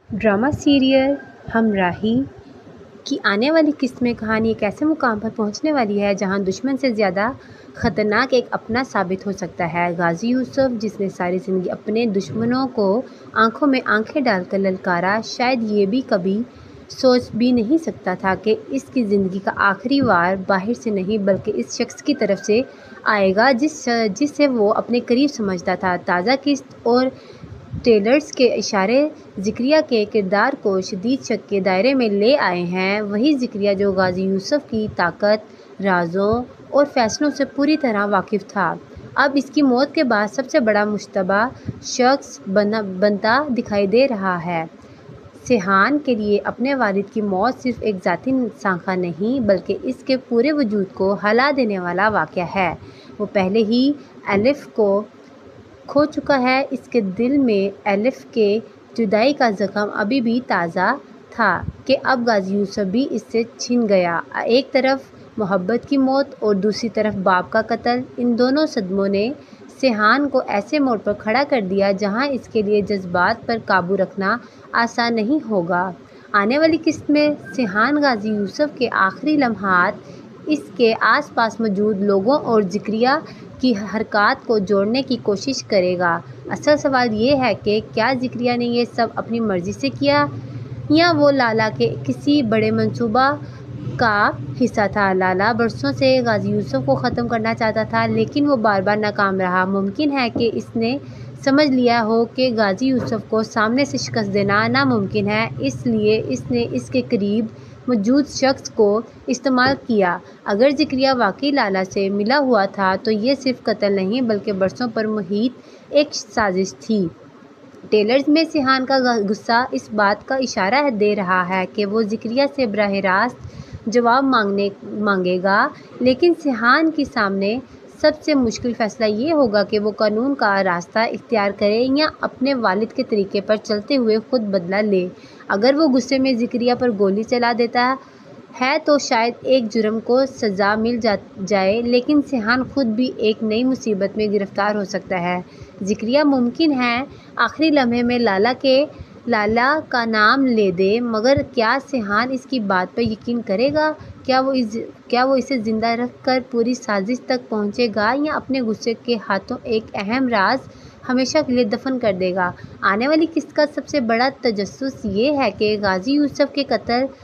Drama serial हमराही की आने वाली किस्त में कहानी एक ऐसे मुकाम पर पहुंचने वाली है जहां दुश्मन से ज़्यादा ख़तरनाक एक अपना साबित हो सकता है। गाजी यूसुफ, जिसने सारी ज़िंदगी अपने दुश्मनों को आंखों में आंखें डालकर ललकारा, शायद ये भी कभी सोच भी नहीं सकता था कि इसकी ज़िंदगी का आखिरी वार बाहर से नहीं बल्कि इस शख्स की तरफ से आएगा जिसे वो अपने करीब समझता था। ताज़ा किस्त और टेलर्स के इशारे ज़िक्रिया के किरदार को शदीद शक के दायरे में ले आए हैं। वही ज़िक्रिया जो गाजी यूसुफ की ताकत, राज़ों और फैसलों से पूरी तरह वाकिफ़ था, अब इसकी मौत के बाद सबसे बड़ा मुश्तबा शख्स बनता दिखाई दे रहा है। सिहान के लिए अपने वालिद की मौत सिर्फ एक ज़ाती साँखा नहीं बल्कि इसके पूरे वजूद को हिला देने वाला वाक़या है। वो पहले ही एलिफ को खो चुका है। इसके दिल में एलिफ के जुदाई का ज़ख्म अभी भी ताज़ा था कि अब गाजी यूसुफ भी इससे छिन गया। एक तरफ मोहब्बत की मौत और दूसरी तरफ बाप का कत्ल, इन दोनों सदमों ने सिहान को ऐसे मोड़ पर खड़ा कर दिया जहां इसके लिए जज्बात पर काबू रखना आसान नहीं होगा। आने वाली किस्त में सिहान गाजी यूसुफ के आखिरी लम्हात, इसके आसपास मौजूद लोगों और ज़िक्रिया की हरकत को जोड़ने की कोशिश करेगा। असल सवाल ये है कि क्या ज़िक्रिया ने ये सब अपनी मर्ज़ी से किया या वो लाला के किसी बड़े मंसूबा का हिस्सा था। लाला बरसों से गाजी यूसुफ को ख़त्म करना चाहता था, लेकिन वो बार बार नाकाम रहा। मुमकिन है कि इसने समझ लिया हो कि गाजी यूसुफ को सामने से शिकस्त देना नामुमकिन है, इसलिए इसने इसके करीब मौजूद शख्स को इस्तेमाल किया। अगर ज़िक्रिया वाकई लाला से मिला हुआ था तो ये सिर्फ कत्ल नहीं बल्कि बरसों पर मुहित एक साजिश थी। टेलर्स में सिहान का गुस्सा इस बात का इशारा दे रहा है कि वो ज़िक्रिया से बराह रास्त जवाब मांगेगा, लेकिन सिहान के सामने सबसे मुश्किल फ़ैसला ये होगा कि वो कानून का रास्ता इख्तियार करे या अपने वालिद के तरीके पर चलते हुए खुद बदला ले। अगर वो गुस्से में ज़िक्रिया पर गोली चला देता है तो शायद एक जुर्म को सज़ा मिल जाए, लेकिन सिहान खुद भी एक नई मुसीबत में गिरफ़्तार हो सकता है। ज़िक्रिया मुमकिन है आखिरी लम्हे में लाला का नाम ले दे, मगर क्या सिहान इसकी बात पर यकीन करेगा? क्या वो इसे ज़िंदा रख कर पूरी साजिश तक पहुँचेगा या अपने गुस्से के हाथों एक अहम राज हमेशा के लिए दफन कर देगा? आने वाली किस्त का सबसे बड़ा तजस्सुस ये है कि गाजी यूसुफ के कत्ल